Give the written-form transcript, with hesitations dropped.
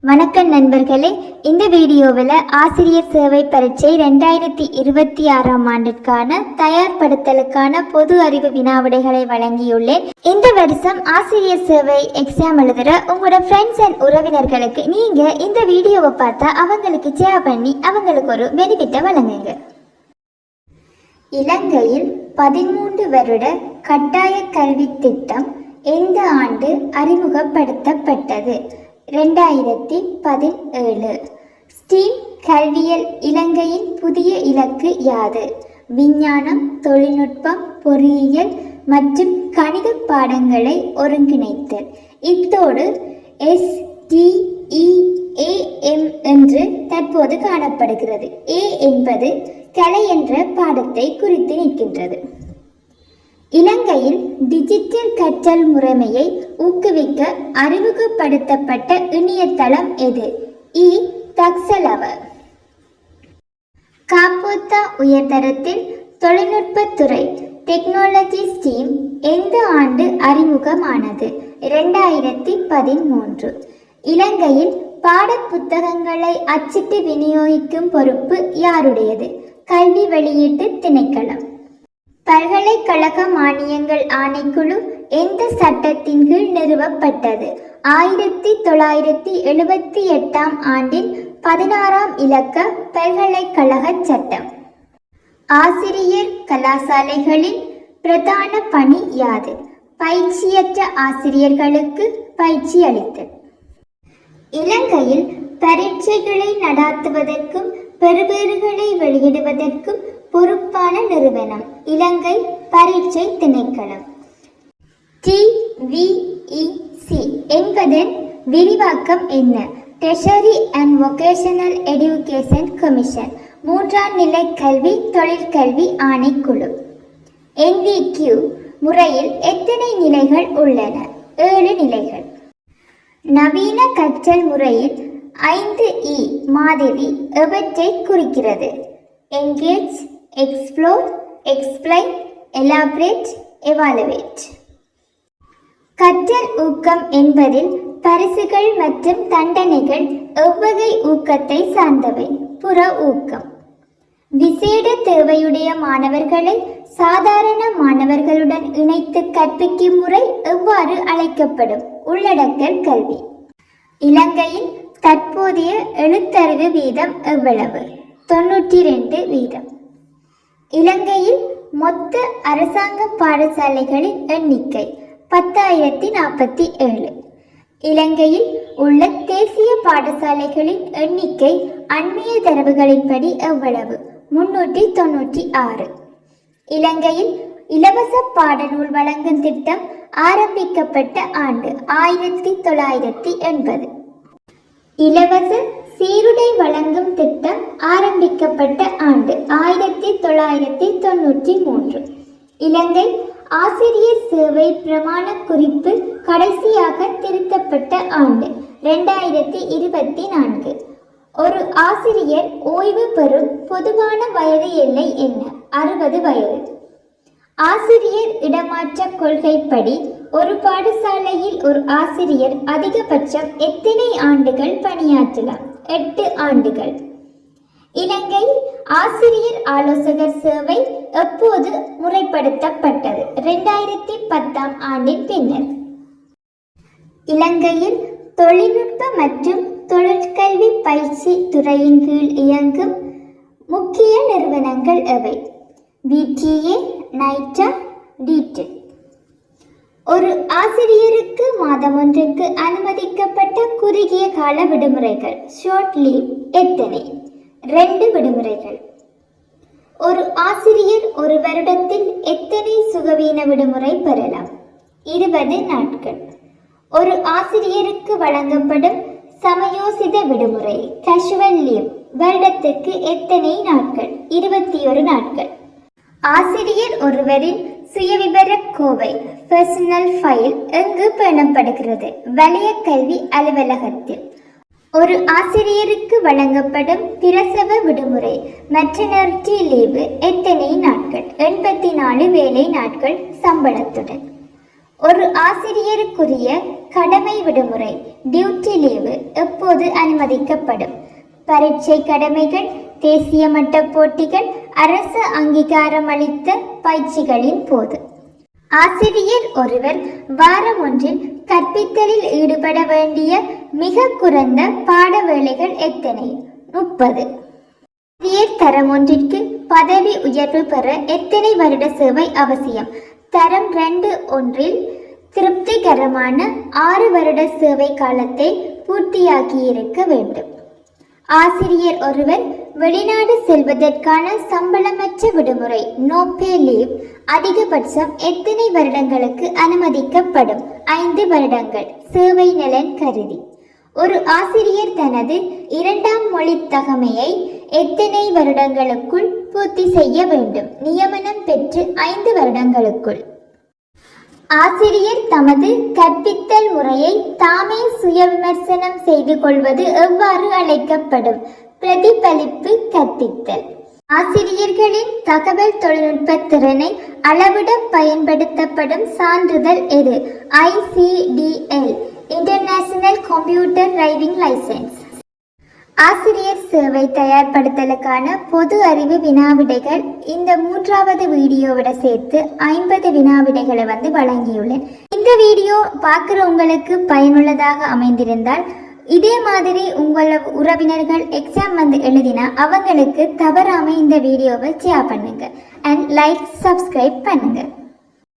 வணக்கம் நண்பர்களே. இந்த வீடியோவில் ஆசிரியர் சேவை பரீட்சை 2026ஆம் ஆண்டிற்கான தயார்படுத்தலுக்கான பொது அறிவு வினாவிடைகளை வழங்கியுள்ளேன். இந்த வருஷம் ஆசிரியர் சேவை எக்ஸாம் எழுதுகிற உங்களோட ஃப்ரெண்ட்ஸ் அண்ட் உறவினர்களுக்கு நீங்கள் இந்த வீடியோவை பார்த்தா அவங்களுக்கு ஷேர் பண்ணி அவங்களுக்கு ஒரு பெனிஃபிட்டை வழங்குங்க. இலங்கையில் 13 வருட கட்டாய கல்வி திட்டம் எந்த ஆண்டு அறிமுகப்படுத்தப்பட்டது? 2017. ஸ்டீம் கல்வியல் இலங்கையின் புதிய இலக்கு யாது? விஞ்ஞானம், தொழில்நுட்பம், பொறியியல் மற்றும் கணித பாடங்களை ஒருங்கிணைத்தல். இத்தோடு STEAM என்று தற்போது காணப்படுகிறது. A என்பது கலை என்ற பாடத்தை குறித்து நிற்கின்றது. இலங்கையில் டிஜிட்டல் கற்றல் முறைமையை ஊக்குவிக்க அறிமுகப்படுத்தப்பட்ட இணையதளம் எது? தக்சலவ. காப்போத்தா உயர்தரத்தில் தொழில்நுட்பத்துறை டெக்னாலஜி ஸ்டீம் எந்த ஆண்டு அறிமுகமானது? 2013. இலங்கையில் பாட புத்தகங்களை அச்சிட்டு விநியோகிக்கும் பொறுப்பு யாருடையது? கல்வி வெளியீட்டு திணைக்களம். பல்கலைக்கழக மானியங்கள் ஆணைக்குழு எந்த சட்டத்தின் கீழ் நிறுவப்பட்டது? 1978ஆம் ஆண்டின் 16ஆம் இலக்க பல்கலைக்கழக சட்டம். ஆசிரியர் கலாசாலைகளின் பிரதான பணி யாது? பயிற்சியற்ற ஆசிரியர்களுக்கு பயிற்சி அளித்தல். இலங்கையில் பரீட்சைகளை நடாத்துவதற்கும் பெறுபேறுகளை வெளியிடுவதற்கும் பொறுப்பான நிறுவனம் இலங்கை பரீட்சை திணைக்களம். TVEC என்பதன் விரிவாக்கம் என்ன? Treasury and vocational education commission. 3ஆம் நிலை கல்வி தொழிற்கல்வி ஆணைக்குழு. NVQ முறையில் எத்தனை நிலைகள் உள்ளன? 7 நிலைகள். நவீன கற்றல் முறையில் 5E மாதிரி எவற்றை குறிக்கிறது? Engage, explore, explain, elaborate, evaluate. கற்றல் ஊக்கம் என்பதில் பரிசுகள் மற்றும் தண்டனைகள் எவ்வகை ஊக்கத்தை சார்ந்தவை? புற ஊக்கம். விசேட தேவையுடைய மாணவர்களை சாதாரண மாணவர்களுடன் இணைத்து கற்பிக்கும் முறை எவ்வாறு அழைக்கப்படும்? உள்ளடக்கல் கல்வி. இலங்கையின் தற்போதைய எழுத்தறிவு வீதம் எவ்வளவு? 92%. இலங்கையில் மொத்த அரசாங்க பாடசாலைகளின் எண்ணிக்கை 10,047. இலங்கையில் உள்ள தேசிய பாடசாலைகளின் எண்ணிக்கை அண்மைய தரவுகளின்படி எவ்வளவு? 396. இலங்கையில் இலவச பாடநூல் வழங்கும் திட்டம் ஆரம்பிக்கப்பட்ட ஆண்டு 1980. இலவச சீருடை வழங்கும் திட்டம் ஆரம்பிக்கப்பட்ட ஆண்டு 1993. இலங்கை ஆசிரியர் சேவை பிரமாண குறிப்பு கடைசியாக திருத்தப்பட்ட ஆண்டு 2024. ஒரு ஆசிரியர் ஓய்வு பெறும் பொதுவான வயது எல்லை என்ன? 60 வயது. ஆசிரியர் இடமாற்ற கொள்கைப்படி ஒரு பாடசாலையில் ஒரு ஆசிரியர் அதிகபட்சம் எத்தனை ஆண்டுகள் பணியாற்றலாம்? 8 ஆண்டுகள். இலங்கை ஆசிரியர் ஆலோசகர் சேவை எப்போது முறைப்படுத்தப்பட்டது? 2010ஆம் ஆண்டின் பின்னர். இலங்கையில் தொழில்நுட்ப மற்றும் தொழிற்கல்வி பயிற்சி துறையின் கீழ் இயங்கும் முக்கிய நிறுவனங்கள் எவை? VTA, NITA, DTEC. ஒரு ஆசிரியருக்கு மாதம் ஒன்றுக்கு அனுமதிக்கப்பட்ட குறுகிய கால விடுமுறைகள் ஷார்ட் லீவ் எத்தனை? 2 விடுமுறைகள். ஒரு ஆசிரியர் ஒரு வருடத்தில் எத்தனை சுகவீன விடுமுறை பெறலாம்? 20 நாட்கள். ஒரு ஆசிரியருக்கு வழங்கப்படும் சமயோசித விடுமுறை கேஷுவல் லீவ் வருடத்துக்கு எத்தனை நாட்கள்? 21 நாட்கள். ஆசிரியர் ஒருவரின் சுயவிபர கோவை பர்சனல் ஃபைல் எங்கு பேணப்படுகிறது? வலய கல்வி அலுவலகத்தில். ஒரு ஆசிரியருக்கு வழங்கப்படும் பிரசவ விடுமுறை மெட்டர்னிட்டி லீவு எத்தனை நாட்கள்? 84 வேலை நாட்கள் சம்பளத்துடன். ஒரு ஆசிரியருக்குரிய கடமை விடுமுறை டியூட்டி லீவு எப்போது அனுமதிக்கப்படும்? பரீட்சை கடமைகள், தேசிய மட்ட போட்டிகள், அரசு அங்கீகாரம் அளித்த பயிற்சிகளின் போது. ஆசிரியர் ஒருவர் வாரம் ஒன்றில் கற்பித்தலில் ஈடுபட வேண்டிய மிக குறைந்த பாட வேளைகள் எத்தனை? 30. ஆசிரியர் தரம் ஒன்றிற்கு பதவி உயர்வு பெற எத்தனை வருட சேவை அவசியம்? தரம் 2 ஒன்றில் திருப்திகரமான 6 வருட சேவை காலத்தை பூர்த்தியாக்கியிருக்க வேண்டும். ஆசிரியர் ஒருவர் வெளிநாடு செல்வதற்கான சம்பளமற்ற விடுமுறை நோ பே லீவ் அதிகபட்சம் எத்தனை வருடங்களுக்கு அனுமதிக்கப்படும்? 5 வருடங்கள் சேவை நலன் கருதி. ஒரு ஆசிரியர் தனது 2ஆம் மொழி தகமையை எத்தனை வருடங்களுக்குள் பூர்த்தி செய்ய வேண்டும்? நியமனம் பெற்று 5 வருடங்களுக்குள். ஆசிரியர் தமது கற்பித்தல் முறையை தாமே சுய விமர்சனம் செய்து கொள்வது எவ்வாறு அழைக்கப்படும்? பிரதிபலிப்பு கற்பித்தல். ஆசிரியர்களின் தகவல் தொழில்நுட்ப திறனை அளவிட பயன்படுத்தப்படும் சான்றிதழ் எது? ICDL international computer driving licence. ஆசிரியர் சேவை தயார்படுத்தலுக்கான பொது அறிவு வினாவிடைகள் இந்த 3வது வீடியோவிட சேர்த்து 50 வினாவிடைகளை வழங்கியுள்ளேன். இந்த வீடியோ பார்க்குற உங்களுக்கு பயனுள்ளதாக அமைந்திருந்தால் இதே மாதிரி உங்கள உறவினர்கள் எக்ஸாம் எழுதினா அவங்களுக்கு தவறாமல் இந்த வீடியோவை ஷேர் பண்ணுங்க அண்ட் லைக் சப்ஸ்கிரைப் பண்ணுங்க.